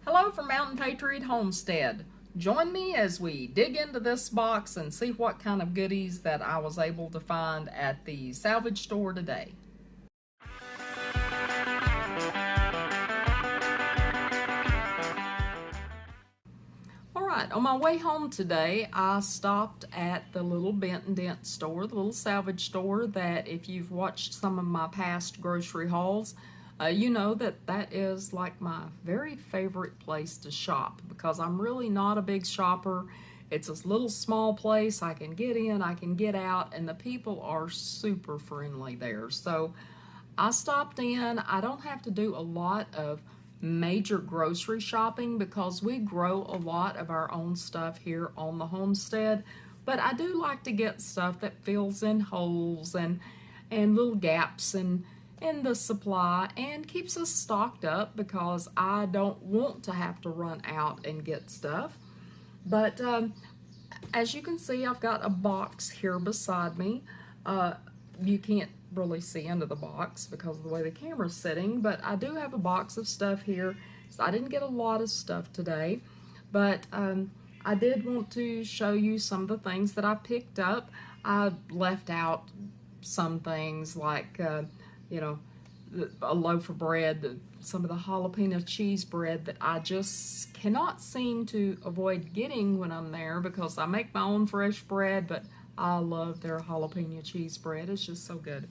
Hello from Mountain Patriot Homestead. Join me as we dig into this box and see what kind of goodies that I was able to find at the salvage store today. Alright, on my way home today, I stopped at the little Bent and Dent store, the little salvage store that if you've watched some of my past grocery hauls, you know that that is like my very favorite place to shop because I'm really not a big shopper. It's a little small place. I can get in, I can get out, and the people are super friendly there. So I stopped in. I don't have to do a lot of major grocery shopping because we grow a lot of our own stuff here on the homestead, but I do like to get stuff that fills in holes and little gaps in the supply and keeps us stocked up because I don't want to have to run out and get stuff. But as you can see, I've got a box here beside me. You can't really see into the box because of the way the camera's sitting, but I do have a box of stuff here. So I didn't get a lot of stuff today, but I did want to show you some of the things that I picked up. I left out some things like you know, a loaf of bread, some of the jalapeno cheese bread that I just cannot seem to avoid getting when I'm there because I make my own fresh bread, but I love their jalapeno cheese bread. It's just so good.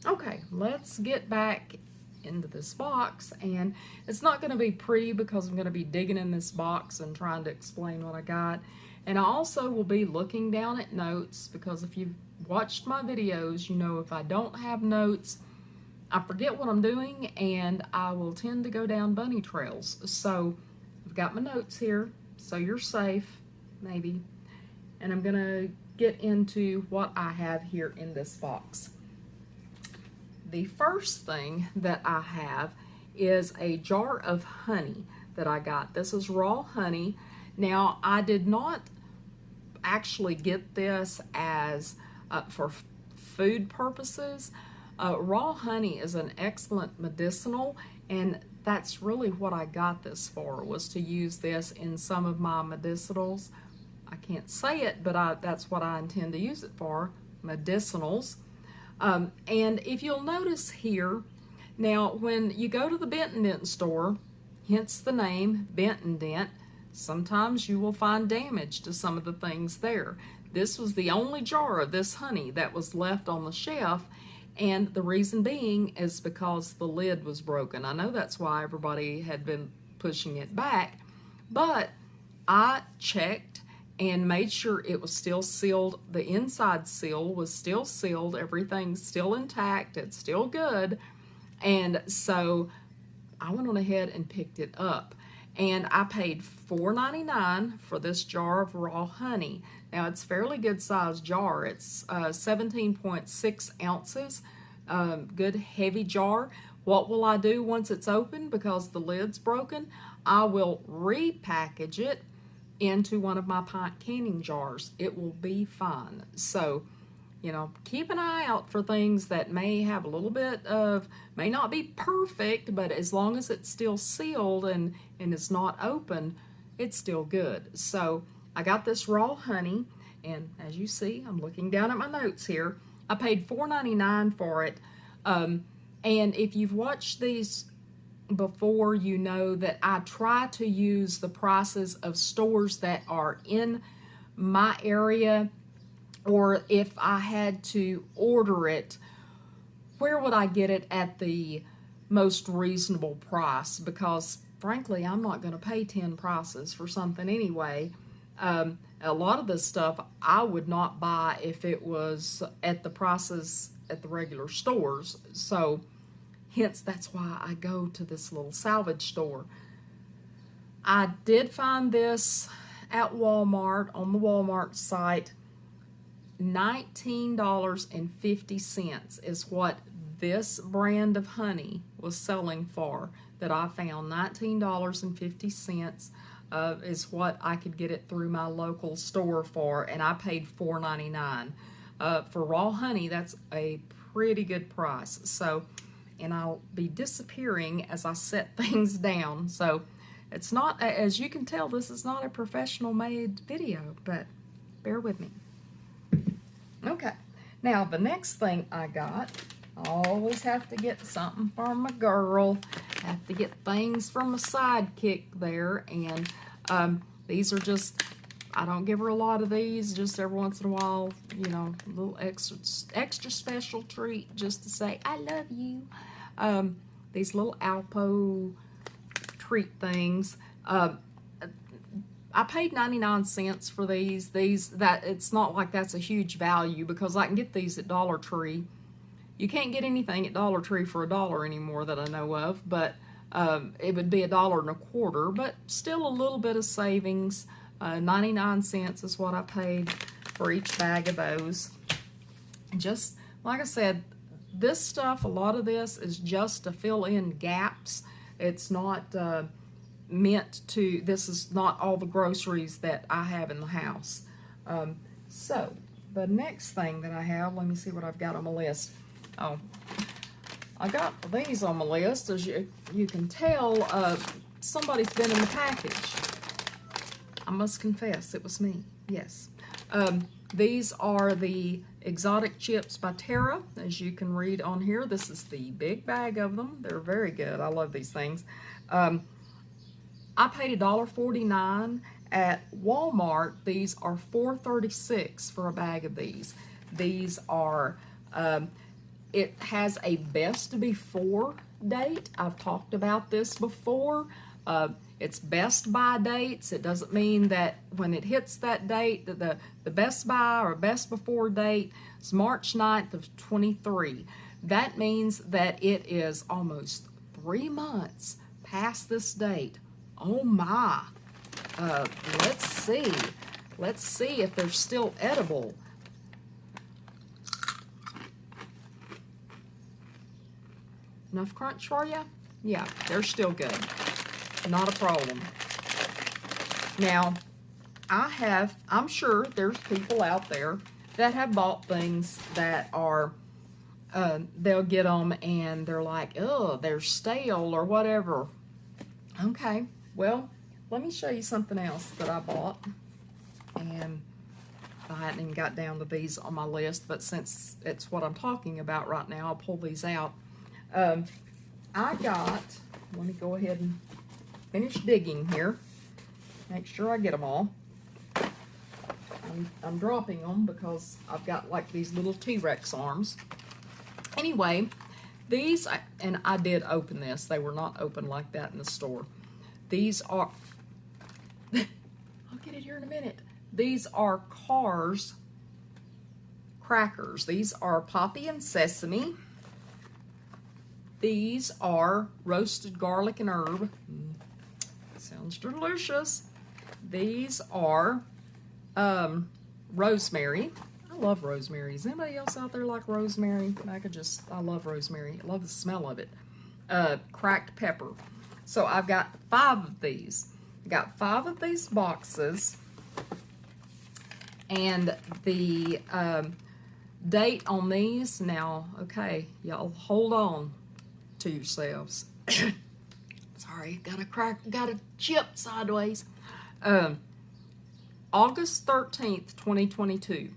Okay, let's get back into this box, and it's not going to be pretty because I'm going to be digging in this box and trying to explain what I got. And I also will be looking down at notes because if you've watched my videos, you know if I don't have notes, I forget what I'm doing and I will tend to go down bunny trails. So I've got my notes here, so you're safe, maybe. And I'm gonna get into what I have here in this box. The first thing that I have is a jar of honey that I got. This is raw honey. Now, I did not actually get this as for food purposes. Raw honey is an excellent medicinal, and that's really what I got this for, was to use this in some of my medicinals. I can't say it, but that's what I intend to use it for, medicinals. And if you'll notice here, now when you go to the Bent and Dent store, hence the name Bent and Dent, sometimes you will find damage to some of the things there. This was the only jar of this honey that was left on the shelf, and the reason being is because the lid was broken. I know that's why everybody had been pushing it back, but I checked and made sure it was still sealed. The inside seal was still sealed. Everything's still intact. It's still good. And so I went on ahead and picked it up. And I paid $4.99 for this jar of raw honey. Now, it's a fairly good sized jar. It's 17.6 ounces, good heavy jar. What will I do once it's open? Because the lid's broken, I will repackage it into one of my pint canning jars. It will be fine. So, you know, keep an eye out for things that may have a little bit of, may not be perfect, but as long as it's still sealed and it's not open, it's still good. So I got this raw honey, and as you see, I'm looking down at my notes here. I paid $4.99 for it. And if you've watched these before, you know that I try to use the prices of stores that are in my area, or if I had to order it, where would I get it at the most reasonable price? Because frankly, I'm not going to pay 10 prices for something anyway. A lot of this stuff I would not buy if it was at the prices at the regular stores. So hence, that's why I go to this little salvage store. I did find this at Walmart, on the Walmart site. $19.50 is what this brand of honey was selling for that I found. $19.50 is what I could get it through my local store for, and I paid $4.99. For raw honey, that's a pretty good price. So, and I'll be disappearing as I set things down. So It's not, as you can tell, this is not a professional made video, but bear with me. Okay, now the next thing I got, I always have to get something for my girl. I have to get things for my sidekick there, and these are just, I don't give her a lot of these, just every once in a while, you know, a little extra special treat just to say, I love you. These little Alpo treat things. I paid 99 cents for these. That it's not like that's a huge value because I can get these at Dollar Tree. You can't get anything at Dollar Tree for $1 anymore that I know of, but it would be $1.25, but still a little bit of savings. 99 cents is what I paid for each bag of those. Just like I said, this stuff, a lot of this is just to fill in gaps. It's not meant to, this is not all the groceries that I have in the house. So the next thing that I have, let me see what I've got on my list. Oh, I got these on my list. As you can tell, somebody's been in the package. I must confess, it was me, yes. These are the exotic chips by Terra. As you can read on here, this is the big bag of them. They're very good. I love these things. I paid $1.49 at Walmart. These are $4.36 for a bag of these. These are, it has a best before date. I've talked about this before. It's best by dates. It doesn't mean that when it hits that date, that the best by or best before date is March 9th of 23. That means that it is almost 3 months past this date. Oh my. Let's see. Let's see if they're still edible. Enough crunch for you? Yeah, they're still good. Not a problem. Now, I'm sure there's people out there that have bought things that are, they'll get them and they're like, oh, they're stale or whatever. Okay, well, let me show you something else that I bought. And I hadn't even got down to these on my list, but since it's what I'm talking about right now, I'll pull these out. I got, let me go ahead and finish digging here. Make sure I get them all. I'm dropping them because I've got like these little T-Rex arms. Anyway, these, and I did open this. They were not open like that in the store. These are, I'll get it here in a minute. These are Cars crackers. These are Poppy and Sesame. These are roasted garlic and herb. Sounds delicious. These are rosemary. I love rosemary. Is anybody else out there like rosemary? I love rosemary. I love the smell of it. Cracked pepper. So I've got 5 of these. I got 5 of these boxes. And the date on these, now, okay, y'all hold on to yourselves. Sorry, got a chip sideways. August 13th, 2022.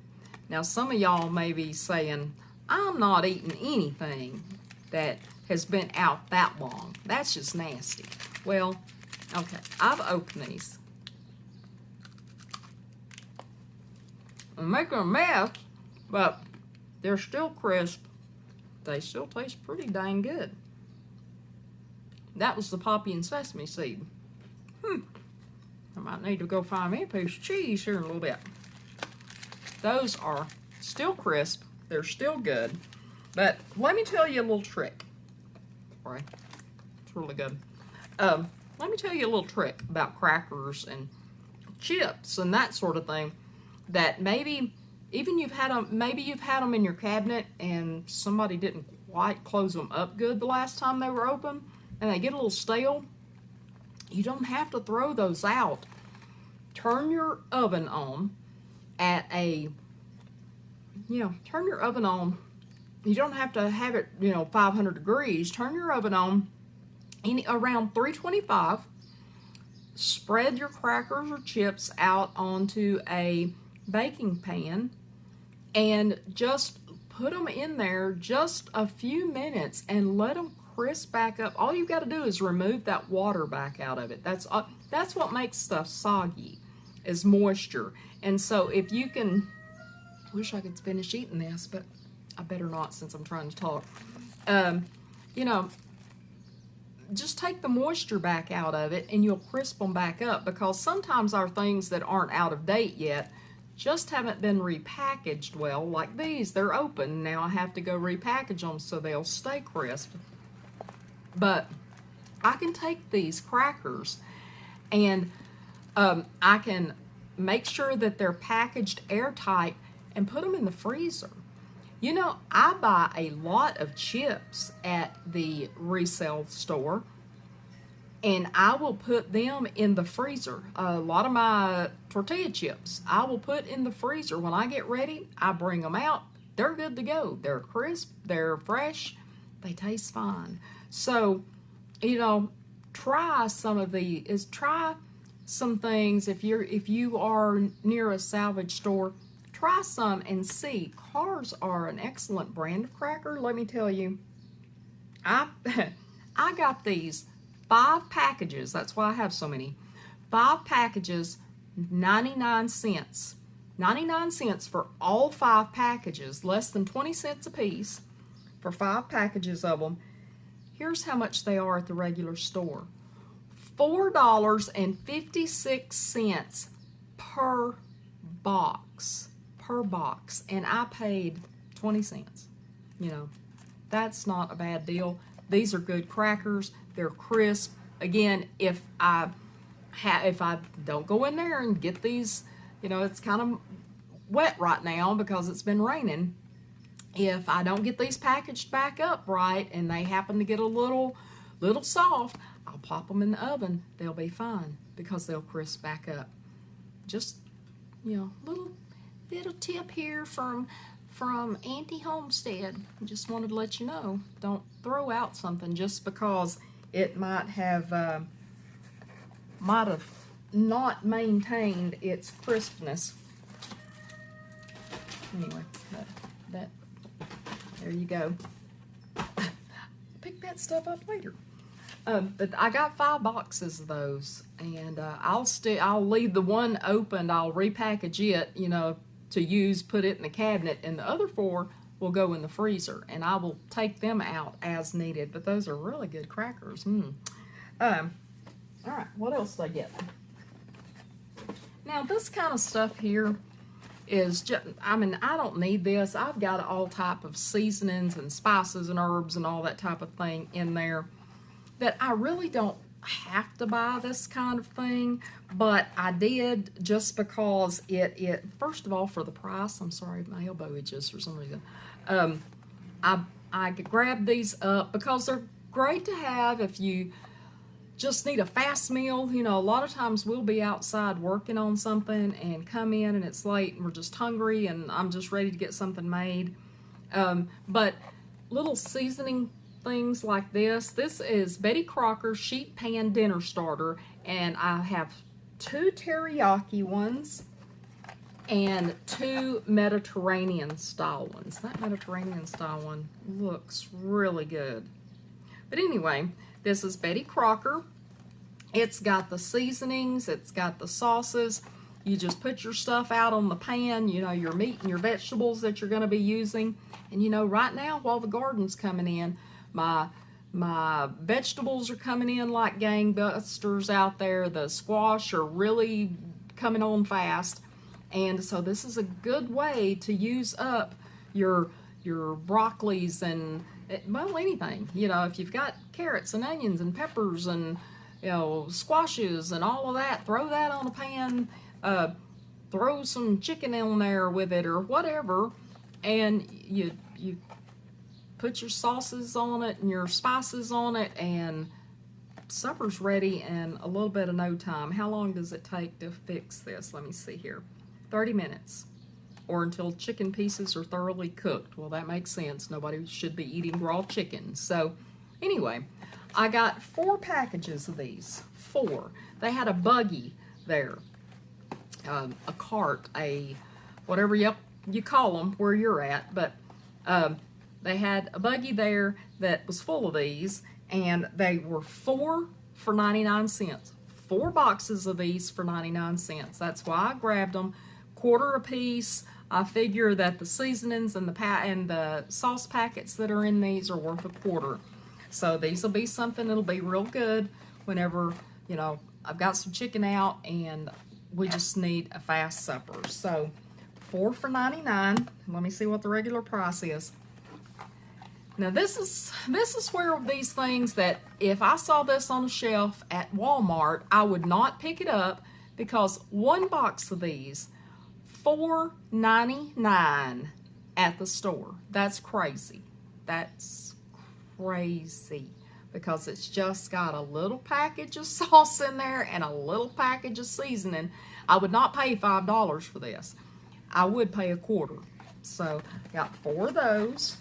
Now, some of y'all may be saying, I'm not eating anything that has been out that long. That's just nasty. Well, okay, I've opened these. I'm making a mess, but they're still crisp. They still taste pretty dang good. That was the Poppy and Sesame seed. I might need to go find me a piece of cheese here in a little bit. Those are still crisp. They're still good. But let me tell you a little trick. Sorry, it's really good. Let me tell you a little trick about crackers and chips and that sort of thing. That maybe even you've had them in your cabinet and somebody didn't quite close them up good the last time they were open, and they get a little stale. You don't have to throw those out. Turn your oven on at a, turn your oven on. You don't have to have it, 500 degrees. Turn your oven on around 325. spread your crackers or chips out onto a baking pan and just put them in there just a few minutes and let them crisp back up. All you've got to do is remove that water back out of it. That's what makes stuff soggy, is moisture. And so if you can, wish I could finish eating this, but I better not since I'm trying to talk. You know, just take the moisture back out of it and you'll crisp them back up, because sometimes our things that aren't out of date yet just haven't been repackaged well. Like these, they're open. Now I have to go repackage them so they'll stay crisp. But I can take these crackers and I can make sure that they're packaged airtight and put them in the freezer. You know, I buy a lot of chips at the resale store, and I will put them in the freezer. A lot of my tortilla chips, I will put in the freezer. When I get ready, I bring them out. They're good to go. They're crisp, they're fresh, they taste fine. So, you know, try some of these. Try some things. If you are near a salvage store, try some and see. Cars are an excellent brand of cracker. Let me tell you, I got these 5 packages. That's why I have so many. 5 packages, 99 cents. 99 cents for all 5 packages, less than 20 cents a piece for 5 packages of them. Here's how much they are at the regular store. $4.56 per box. And I paid 20 cents. You know, that's not a bad deal. These are good crackers. They're crisp. Again, if I don't go in there and get these, you know, it's kind of wet right now because it's been raining. If I don't get these packaged back up right and they happen to get a little soft, I'll pop them in the oven. They'll be fine because they'll crisp back up. Just, you know, little tip here from Auntie Homestead. Just wanted to let you know, don't throw out something just because it might have not maintained its crispness. Anyway, that there you go. Pick that stuff up later. But I got 5 boxes of those, and I'll leave the one opened. I'll repackage it, you know, to use, put it in the cabinet, and the other 4 will go in the freezer, and I will take them out as needed. But those are really good crackers. All right, what else did I get? Now this kind of stuff here is just, I mean, I don't need this. I've got all type of seasonings and spices and herbs and all that type of thing in there that I really don't have to buy this kind of thing, but I did just because it first of all, for the price. I'm sorry, my elbow itches for some reason. I grabbed these up because they're great to have if you just need a fast meal. You know, a lot of times we'll be outside working on something and come in and it's late and we're just hungry and I'm just ready to get something made. But little seasoning things like this. This is Betty Crocker's Sheet Pan Dinner Starter, and I have 2 teriyaki ones and 2 Mediterranean style ones. That Mediterranean style one looks really good. But anyway, this is Betty Crocker. It's got the seasonings, it's got the sauces. You just put your stuff out on the pan, you know, your meat and your vegetables that you're going to be using. And you know, right now while the garden's coming in, my vegetables are coming in like gangbusters out there. The squash are really coming on fast. And so this is a good way to use up your broccolis and, well, anything. You know, if you've got carrots and onions and peppers and, you know, squashes and all of that, throw that on a pan, throw some chicken in there with it or whatever, and you put your sauces on it and your spices on it, and supper's ready in a little bit of no time. How long does it take to fix this? Let me see here. 30 minutes, or until chicken pieces are thoroughly cooked. Well, that makes sense. Nobody should be eating raw chicken. So anyway, I got 4 packages of these. 4. they had a buggy there, a cart, whatever you call them where you're at, but they had a buggy there that was full of these, and they were 4 for 99 cents. 4 boxes of these for 99 cents. That's why I grabbed them, quarter a piece. I figure that the seasonings and the sauce packets that are in these are worth a quarter. So these will be something that'll be real good whenever, you know, I've got some chicken out and we just need a fast supper. So 4 for 99. Let me see what the regular price is. Now this is where these things that if I saw this on a shelf at Walmart, I would not pick it up, because one box of these, $4.99 at the store. That's crazy. That's crazy, because it's just got a little package of sauce in there and a little package of seasoning. I would not pay $5 for this. I would pay a quarter. So got 4 of those.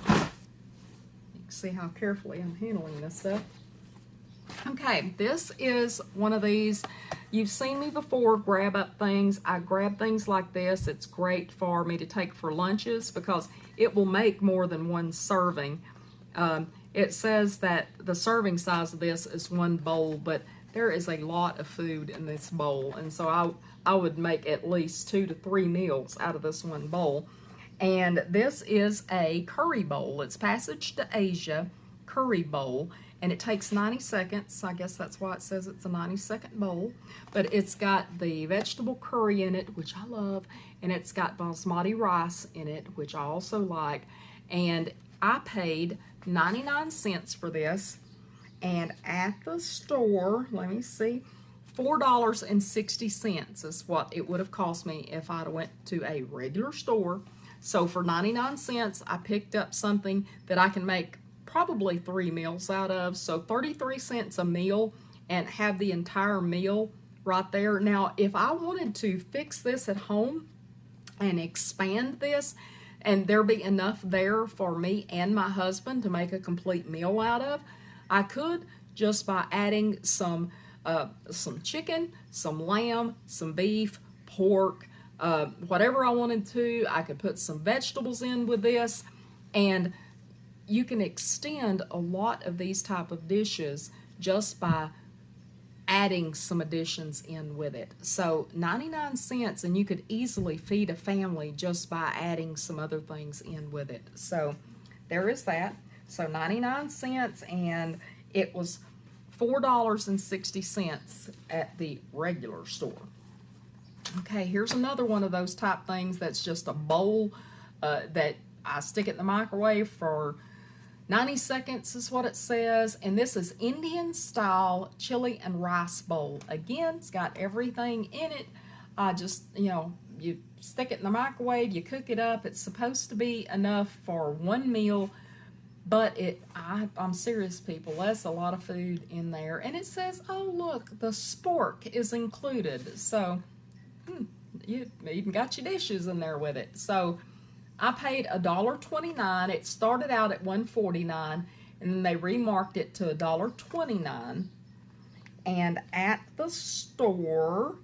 You can see how carefully I'm handling this stuff. Okay, this is one of these. You've seen me before grab up things. I grab things like this. It's great for me to take for lunches because it will make more than one serving. It says that the serving size of this is 1 bowl, but there is a lot of food in this bowl, and so I would make at least 2 to 3 meals out of this 1 bowl. And this is a curry bowl. It's Passage to Asia curry bowl, and it takes 90 seconds. I guess that's why it says it's a 90-second bowl. But it's got the vegetable curry in it, which I love, and it's got basmati rice in it, which I also like. And I paid 99 cents for this, and at the store, let me see, $4.60 is what it would have cost me if I'd went to a regular store. So for 99 cents, I picked up something that I can make probably 3 meals out of. So 33 cents a meal, and have the entire meal right there. Now, if I wanted to fix this at home and expand this, and there be enough there for me and my husband to make a complete meal out of, I could, just by adding some chicken, some lamb, some beef, pork, whatever I wanted to. I could put some vegetables in with this, and you can extend a lot of these type of dishes just by adding some additions in with it. So 99 cents, and you could easily feed a family just by adding some other things in with it. So there is that. So 99 cents, and it was $4.60 at the regular store. Okay, here's another one of those type things that's just a bowl that I stick it in the microwave for 90 seconds is what it says. And this is Indian style chili and rice bowl. Again, it's got everything in it. Just, you know, you stick it in the microwave, you cook it up. It's supposed to be enough for 1 meal, but I'm serious, people, that's a lot of food in there. And it says, oh look, the spork is included. So you even got your dishes in there with it. So I paid $1.29. It started out at $1.49, and then they remarked it to $1.29. And at the store,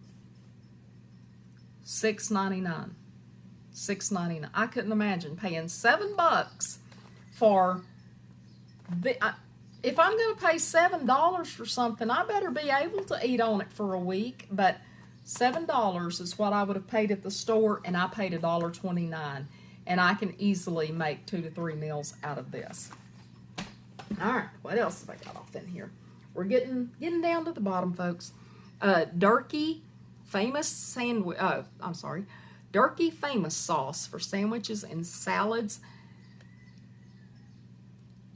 $6.99. $6.99. I couldn't imagine paying $7 for if I'm going to pay $7 for something, I better be able to eat on it for a week. But $7 is what I would have paid at the store, and I paid $1.29, and I can easily make 2 to 3 meals out of this. All right, what else have I got off in here? We're getting down to the bottom, folks. Durkee famous sauce for sandwiches and salads.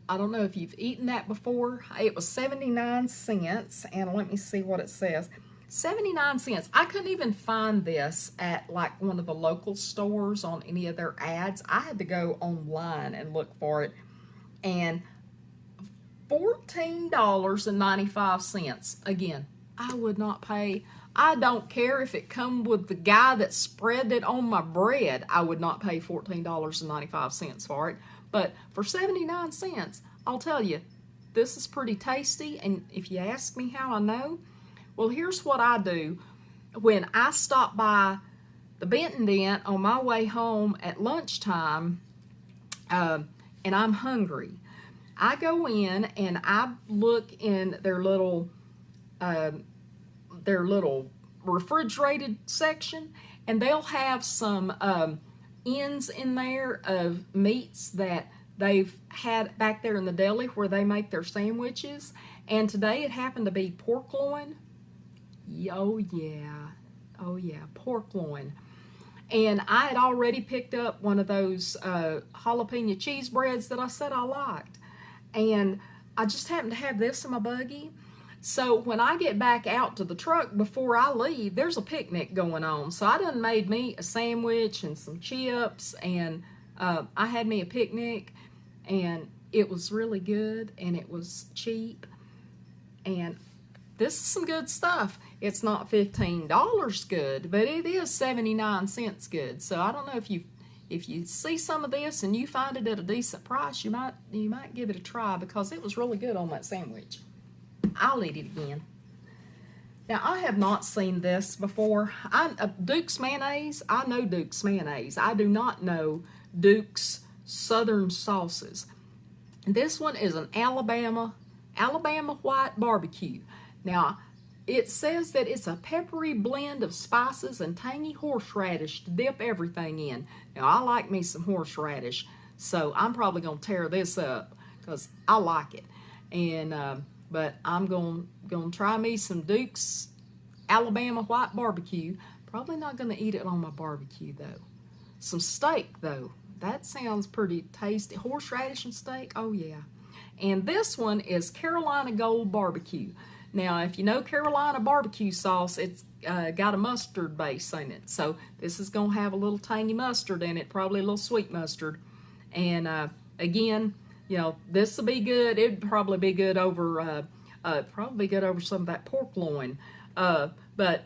I don't know if you've eaten that before. It was 79 cents, and let me see what it says. 79 cents. I couldn't even find this at like one of the local stores on any of their ads. I had to go online and look for it. And $14.95. Again, I would not pay. I don't care if it come with the guy that spread it on my bread. I would not pay $14.95 for it. But for 79 cents, I'll tell you, this is pretty tasty. And if you ask me how I know, Well, here's what I do when I stop by the Benton Dent on my way home at lunchtime, and I'm hungry. I go in and I look in their little refrigerated section, and they'll have some ends in there of meats that they've had back there in the deli where they make their sandwiches. And today it happened to be pork loin. Oh yeah, pork loin. And I had already picked up one of those jalapeno cheese breads that I said I liked. And I just happened to have this in my buggy. So when I get back out to the truck before I leave, there's a picnic going on. So I done made me a sandwich and some chips, and I had me a picnic, and it was really good, and it was cheap. And this is some good stuff. It's not $15 good, but it is 79 cents good. So I don't know if you see some of this and you find it at a decent price, you might give it a try, because it was really good on that sandwich. I'll eat it again. Now, I have not seen this before. Duke's mayonnaise. I know Duke's mayonnaise. I do not know Duke's Southern sauces. This one is an Alabama white barbecue. Now, it says that it's a peppery blend of spices and tangy horseradish to dip everything in. Now, I like me some horseradish, so I'm probably going to tear this up because I like it. And but I'm going to try me some Duke's Alabama white barbecue. Probably not going to eat it on my barbecue, though. Some steak, though. That sounds pretty tasty. Horseradish and steak, oh yeah. And this one is Carolina Gold Barbecue. Now, if you know Carolina barbecue sauce, it's got a mustard base in it. So this is going to have a little tangy mustard in it, probably a little sweet mustard. And again, you know, this will be good. It'd probably be good over some of that pork loin. But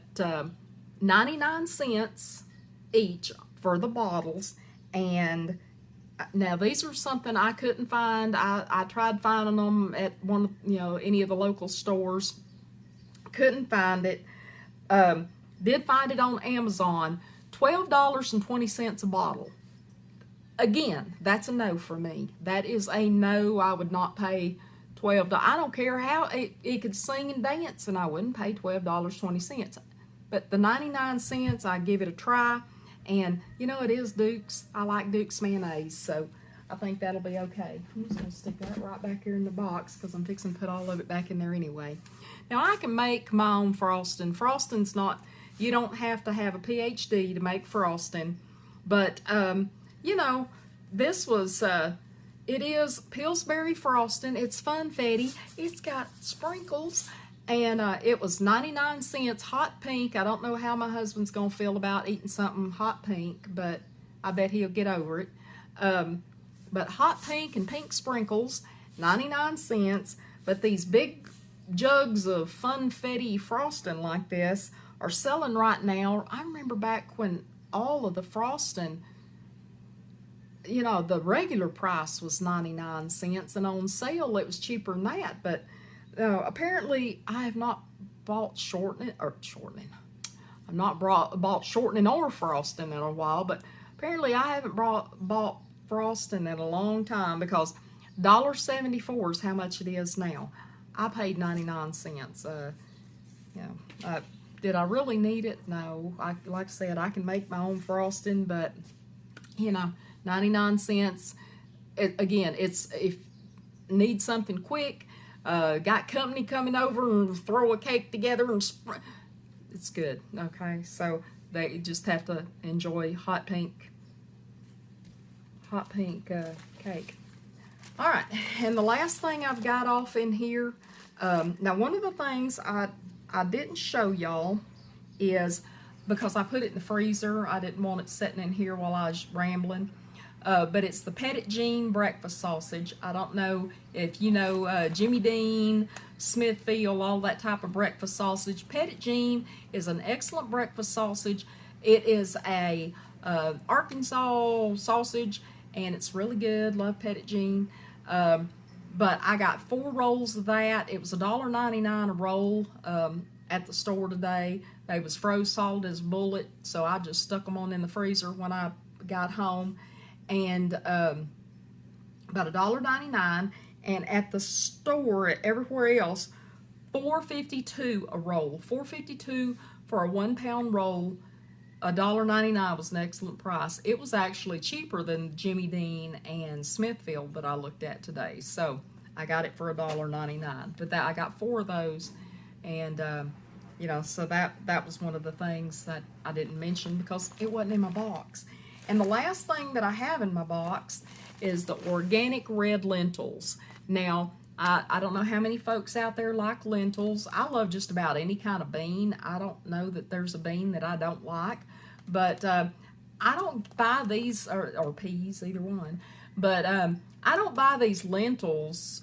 99 cents each for the bottles. And now these are something I couldn't find. I tried finding them at any of the local stores. Couldn't find it. Did find it on Amazon. $12.20 a bottle. Again, that's a no for me. That is a no. I would not pay $12. I don't care how it could sing and dance, and I wouldn't pay $12.20. But the 99 cents, I'd give it a try. And, you know, it is Duke's. I like Duke's mayonnaise, so I think that'll be okay. I'm just going to stick that right back here in the box because I'm fixing to put all of it back in there anyway. Now, I can make my own frosting. Frosting's not, you don't have to have a PhD to make frosting. But, you know, this was, it is Pillsbury frosting. It's funfetti. It's got sprinkles. And it was 99 cents, hot pink. I don't know how my husband's going to feel about eating something hot pink, but I bet he'll get over it. But hot pink and pink sprinkles, 99 cents. But these big jugs of funfetti frosting like this are selling right now. I remember back when all of the frosting, you know, the regular price was 99 cents, and on sale it was cheaper than that. But apparently, I have not bought shortening. I've not bought shortening or frosting in a while, but apparently I haven't bought frosting in a long time, because $1.74 is how much it is now. I paid 99 cents. Did I really need it? No. Like I said, I can make my own frosting, but you know, 99 cents. Again, it's if need something quick. Got company coming over and throw a cake together and it's good. Okay, so they just have to enjoy hot pink cake. All right, and the last thing I've got off in here. Now, one of the things I didn't show y'all is because I put it in the freezer. I didn't want it sitting in here while I was rambling. But it's the Petit Jean breakfast sausage. I don't know if you know Jimmy Dean, Smithfield, all that type of breakfast sausage. Petit Jean is an excellent breakfast sausage. It is a Arkansas sausage, and it's really good. Love Petit Jean. But I got 4 rolls of that. It was $1.99 a roll. at the store today. They was froze solid as a bullet, so I just stuck them on in the freezer when I got home. And about $1.99, and at the store, everywhere else, $4.52 a roll. $4.52 for a 1 pound roll. $1.99 was an excellent price. It was actually cheaper than Jimmy Dean and Smithfield that I looked at today. So I got it for $1.99. But I got 4 of those, and you know, so that was one of the things that I didn't mention because it wasn't in my box. And the last thing that I have in my box is the organic red lentils. Now, I don't know how many folks out there like lentils. I love just about any kind of bean. I don't know that there's a bean that I don't like, but I don't buy these, or peas, either one, but I don't buy these lentils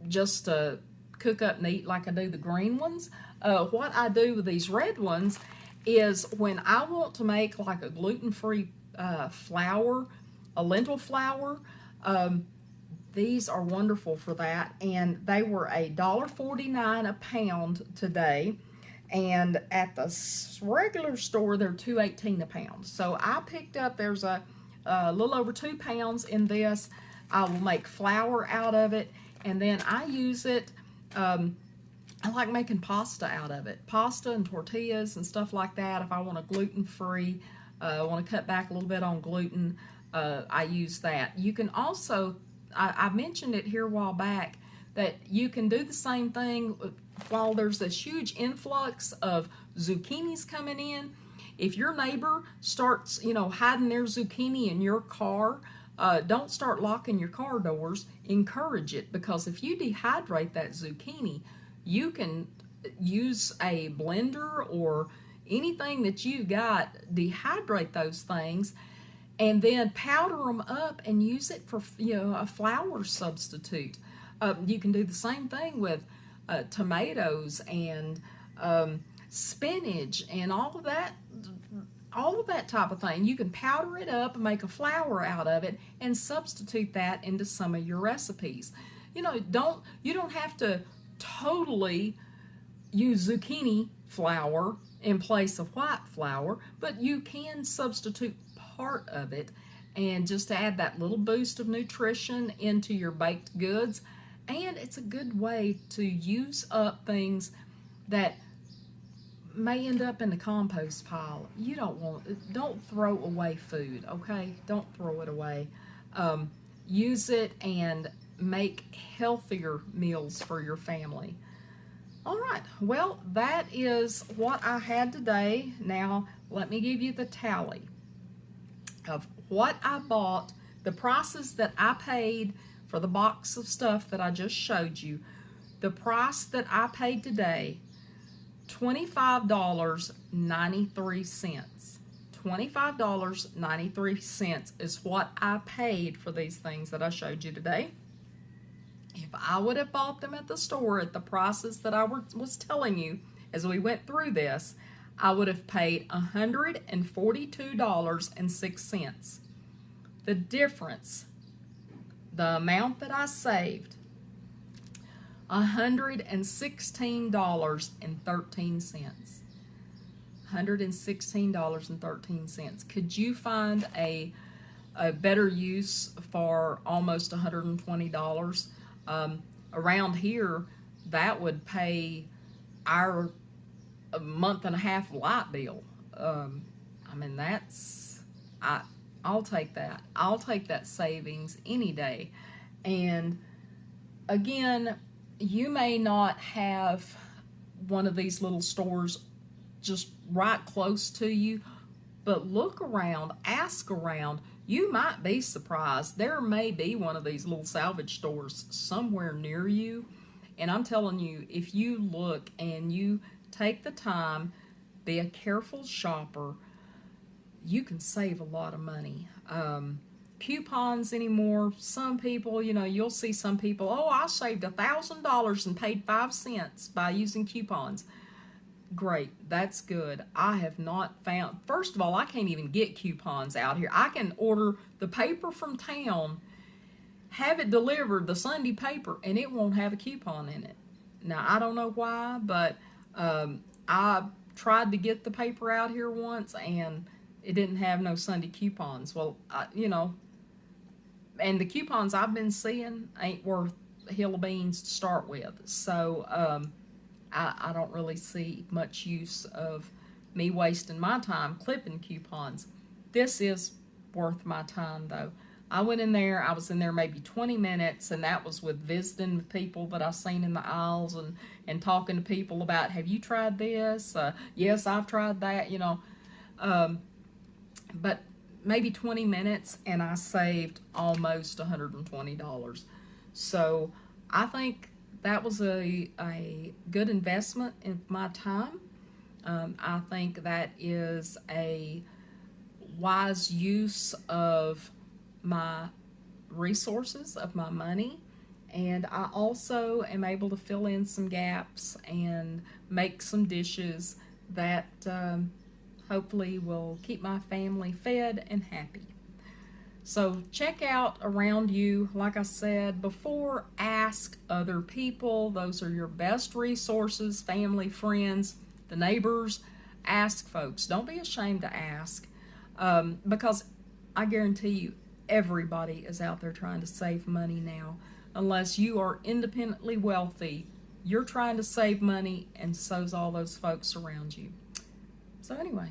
just to cook up and eat like I do the green ones. What I do with these red ones is when I want to make like a gluten-free flour, a lentil flour, these are wonderful for that, and they were $1.49 a pound today, and at the regular store they're $2.18 a pound. So I picked up, there's a little over 2 pounds in this. I will make flour out of it, and then I use it, I like making pasta out of it, pasta and tortillas and stuff like that. If I want a gluten-free, want to cut back a little bit on gluten, I use that. You can also, I mentioned it here a while back, that you can do the same thing while there's this huge influx of zucchinis coming in. If your neighbor starts, you know, hiding their zucchini in your car, don't start locking your car doors. Encourage it, because if you dehydrate that zucchini, you can use a blender or anything that you got, dehydrate those things, and then powder them up and use it for, you know, a flour substitute. You can do the same thing with tomatoes and spinach and all of that type of thing. You can powder it up and make a flour out of it and substitute that into some of your recipes. You know, you don't have to totally use zucchini flour in place of white flour, but you can substitute part of it, and just to add that little boost of nutrition into your baked goods. And it's a good way to use up things that may end up in the compost pile. You don't throw away food, okay? Don't throw it away. Use it and make healthier meals for your family. All right, well, that is what I had today. Now, let me give you the tally of what I bought, the prices that I paid for the box of stuff that I just showed you. The price that I paid today, $25.93. $25.93 is what I paid for these things that I showed you today. If I would have bought them at the store at the prices that I was telling you as we went through this, I would have paid $142.06. The difference, the amount that I saved, $116.13. $116.13. Could you find a better use for almost $120? Around here, that would pay our month and a half light bill. I mean, I'll take that. I'll take that savings any day. And again, you may not have one of these little stores just right close to you, but look around, ask around. You might be surprised. There may be one of these little salvage stores somewhere near you. And I'm telling you, if you look and you take the time, be a careful shopper, you can save a lot of money. Coupons anymore, some people, you know, you'll see some people, oh, I saved $1,000 and paid 5 cents by using coupons. Great, that's good. I have not found, first of all, I can't even get coupons out here. I can order the paper from town, have it delivered, the Sunday paper, and it won't have a coupon in it. Now, I don't know why, but I tried to get the paper out here once, and it didn't have no Sunday coupons. Well, and the coupons I've been seeing ain't worth a hill of beans to start with. So I don't really see much use of me wasting my time clipping coupons. This is worth my time, though. I went in there, I was in there maybe 20 minutes, and that was with visiting with people that I've seen in the aisles, and talking to people about, have you tried this? Yes, I've tried that, but maybe 20 minutes, and I saved almost $120. So I think that was a good investment in my time. I think that is a wise use of my resources, of my money, and I also am able to fill in some gaps and make some dishes that hopefully will keep my family fed and happy. So check out around you. Like I said before, ask other people. Those are your best resources, family, friends, the neighbors. Ask folks. Don't be ashamed to ask, because I guarantee you everybody is out there trying to save money now. Unless you are independently wealthy, you're trying to save money, and so's all those folks around you. So anyway,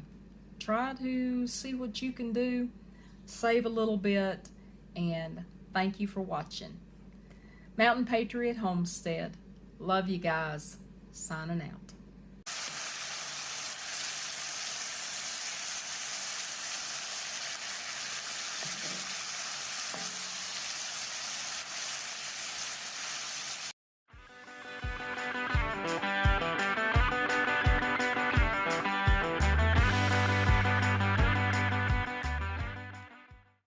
try to see what you can do, save a little bit, and thank you for watching. Mountain Patriot Homestead. Love you guys. Signing out.